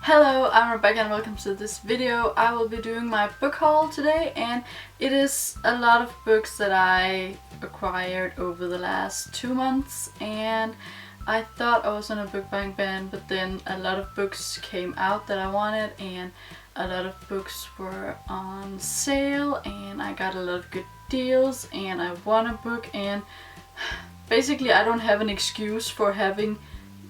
Hello, I'm Rebecca and welcome to this video. I will be doing my book haul today, and it is a lot of books that I acquired over the last 2 months, and I thought I was on a book buying ban, but then a lot of books came out that I wanted and a lot of books were on sale and I got a lot of good deals and I won a book, and basically I don't have an excuse for having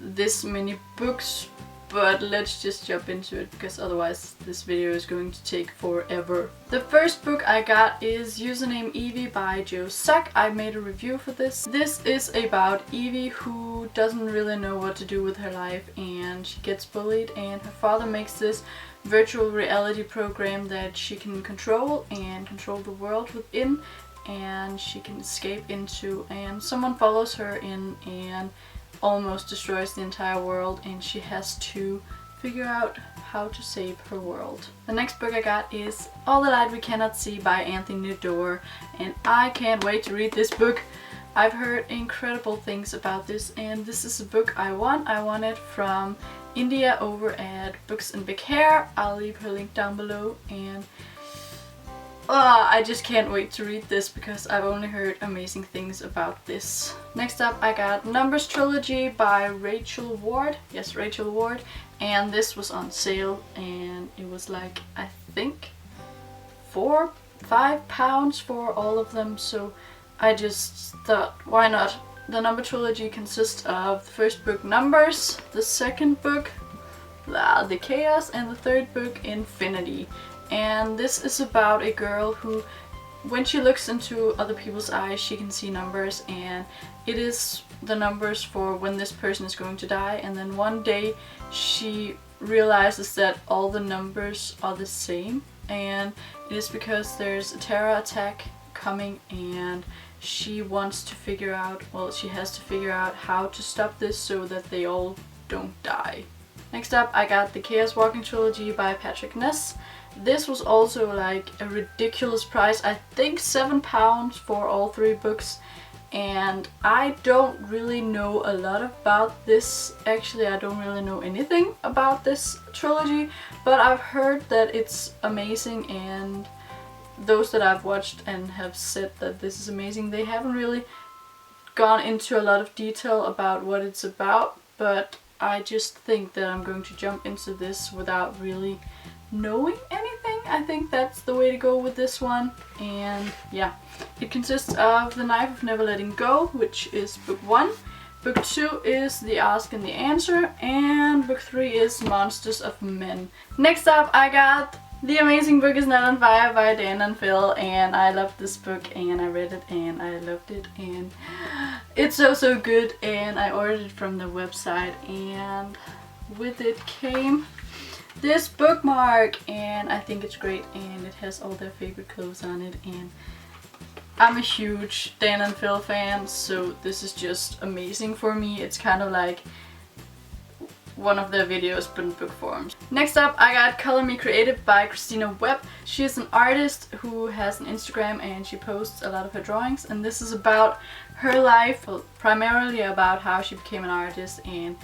this many books. But let's just jump into it because otherwise this video is going to take forever. The first book I got is Username Evie by Jo Suck. I made a review for this. This is about Evie who doesn't really know what to do with her life and she gets bullied, and her father makes this virtual reality program that she can control the world within, and she can escape into, and someone follows her in and almost destroys the entire world, and she has to figure out how to save her world. The next book I got is All the Light We Cannot See by Anthony Doerr, and I can't wait to read this book. I've heard incredible things about this, and this is a book I want. I won it from India over at Books and Big Hair. I'll leave her link down below, and I just can't wait to read this because I've only heard amazing things about this. Next up I got Numbers Trilogy by Rachel Ward. Yes, Rachel Ward. And this was on sale and it was like, I think, £5 for all of them. So I just thought, why not? The Number Trilogy consists of the first book, Numbers, the second book, The Chaos, and the third book, Infinity. And this is about a girl who, when she looks into other people's eyes, she can see numbers, and it is the numbers for when this person is going to die. And then one day she realizes that all the numbers are the same, and it is because there's a terror attack coming, and she wants to figure out, well, she has to figure out how to stop this so that they all don't die. Next up I got The Chaos Walking Trilogy by Patrick Ness. This was also like a ridiculous price, I think £7 for all 3 books, and I don't really know a lot about this. Actually, I don't really know anything about this trilogy, but I've heard that it's amazing, and those that I've watched and have said that this is amazing, they haven't really gone into a lot of detail about what it's about, but I just think that I'm going to jump into this without really knowing anything. I think that's the way to go with this one. And yeah, it consists of The Knife of Never Letting Go, which is book 1. Book 2 is The Ask and the Answer, and book 3 is Monsters of Men. Next up I got The Amazing Book Is Not on Fire by Dan and Phil, and I loved this book and I read it and I loved it, and it's so good, and I ordered it from the website, and with it came this bookmark, and I think it's great, and it has all their favorite clothes on it, and I'm a huge Dan and Phil fan, so this is just amazing for me. It's kind of like one of their videos but in book form. Next up I got Color Me Creative by Christina Webb. She is an artist who has an Instagram and she posts a lot of her drawings, and this is about her life, well, primarily about how she became an artist and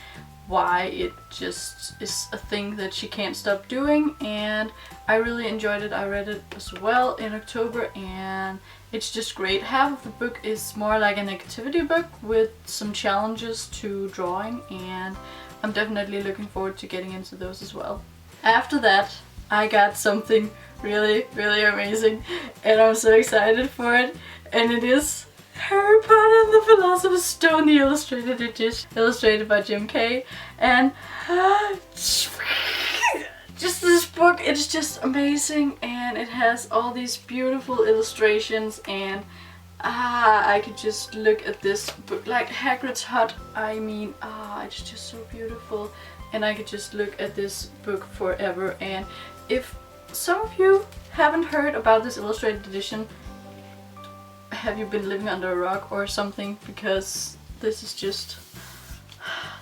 why it just is a thing that she can't stop doing, and I really enjoyed it. I read it as well in October and it's just great. Half of the book is more like an activity book with some challenges to drawing, and I'm definitely looking forward to getting into those as well. After that I got something really amazing and I'm so excited for it, and it is Harry Potter and the Philosopher's Stone, the illustrated edition, illustrated by Jim Kay. And just this book, it's just amazing, and it has all these beautiful illustrations, and I could just look at this book like Hagrid's hut. I mean, it's just so beautiful, and I could just look at this book forever. And if some of you haven't heard about this illustrated edition, have you been living under a rock or something? Because this is just,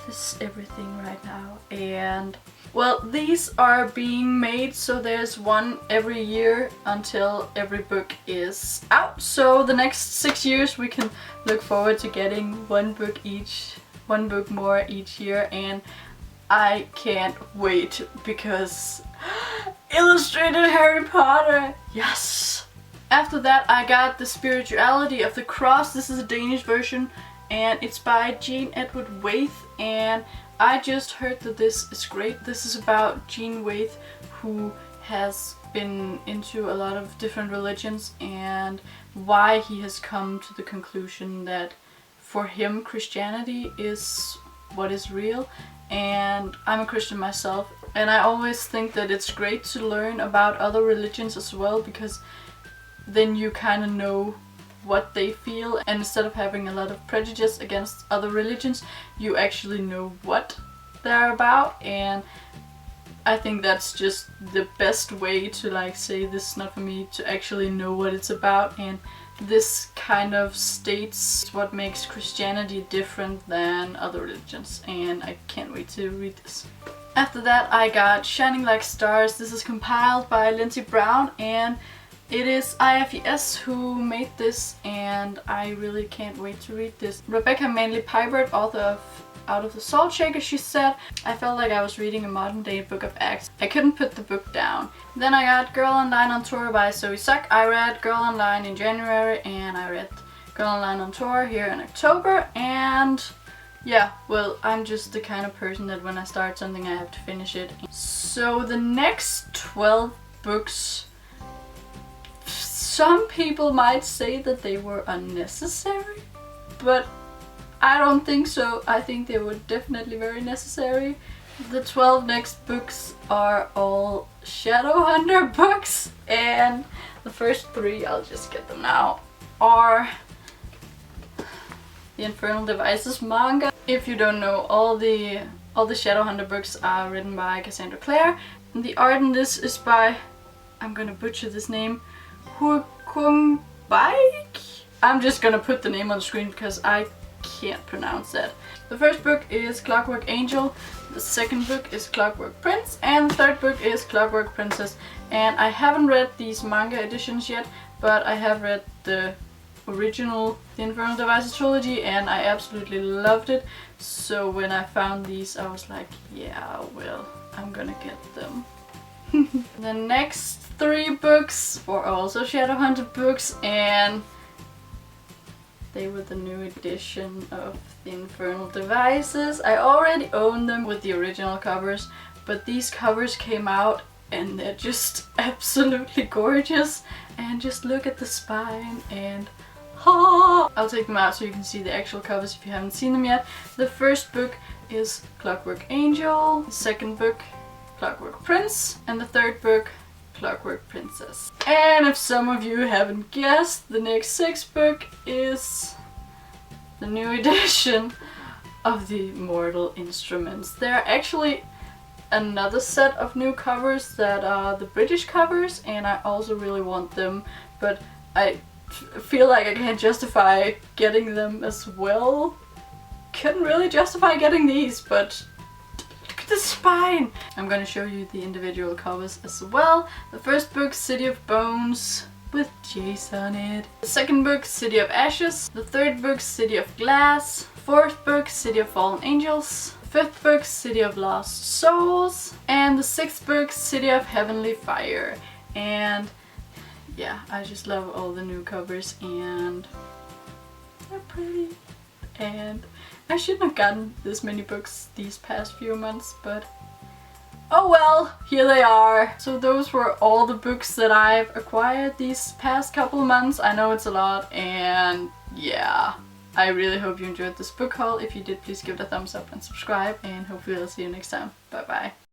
this is everything right now. And well, these are being made, so there's one every year until every book is out. So the next 6 years we can look forward to getting one book more each year, and I can't wait because illustrated Harry Potter! Yes! After that I got The Spirituality of the Cross. This is a Danish version and it's by Jean Edward Waithe, and I just heard that this is great. This is about Jean Waithe, who has been into a lot of different religions and why he has come to the conclusion that for him Christianity is what is real. And I'm a Christian myself, and I always think that it's great to learn about other religions as well, because then you kind of know what they feel, and instead of having a lot of prejudice against other religions, you actually know what they're about. And I think that's just the best way to like say this is not for me, to actually know what it's about. And this kind of states what makes Christianity different than other religions, and I can't wait to read this. After that I got Shining Like Stars. This is compiled by Lindsey Brown, and it is IFES who made this, and I really can't wait to read this. Rebecca Manley-Pibert, author of Out of the Salt Shaker, she said, I felt like I was reading a modern day book of Acts. I couldn't put the book down. Then I got Girl Online on Tour by Zoe Suck. I read Girl Online in January, and I read Girl Online on Tour here in October, and yeah, well, I'm just the kind of person that when I start something I have to finish it. So the next 12 books, some people might say that they were unnecessary, but I don't think so. I think they were definitely very necessary. The 12 next books are all Shadowhunter books, and the first 3, I'll just get them now, are the Infernal Devices manga. If you don't know, all the Shadowhunter books are written by Cassandra Clare. And the art in this is by, I'm gonna butcher this name, Huokung Baek? I'm just gonna put the name on the screen because I can't pronounce that. The first book is Clockwork Angel, the second book is Clockwork Prince, and the third book is Clockwork Princess. And I haven't read these manga editions yet, but I have read the original The Infernal Devices trilogy and I absolutely loved it. So when I found these I was like, yeah, well, I'm gonna get them. The next 3 books were also Shadowhunter books, and they were the new edition of The Infernal Devices. I already own them with the original covers, but these covers came out and they're just absolutely gorgeous. And just look at the spine and I'll take them out so you can see the actual covers if you haven't seen them yet. The first book is Clockwork Angel, the second book Clockwork Prince, and the third book Clockwork Princess. And if some of you haven't guessed, the next 6th book is the new edition of the Mortal Instruments. There are actually another set of new covers that are the British covers, and I also really want them, but I feel like I can't justify getting them as well. Couldn't really justify getting these, but look at the spine! I'm gonna show you the individual covers as well. The first book, City of Bones, with Jace on it. The second book, City of Ashes. The third book, City of Glass. Fourth book, City of Fallen Angels. Fifth book, City of Lost Souls. And the 6th book, City of Heavenly Fire. And yeah, I just love all the new covers and they're pretty. And I shouldn't have gotten this many books these past few months, but oh well, here they are. So those were all the books that I've acquired these past couple months. I know it's a lot, and yeah, I really hope you enjoyed this book haul. If you did, please give it a thumbs up and subscribe, and hopefully I'll see you next time. Bye bye.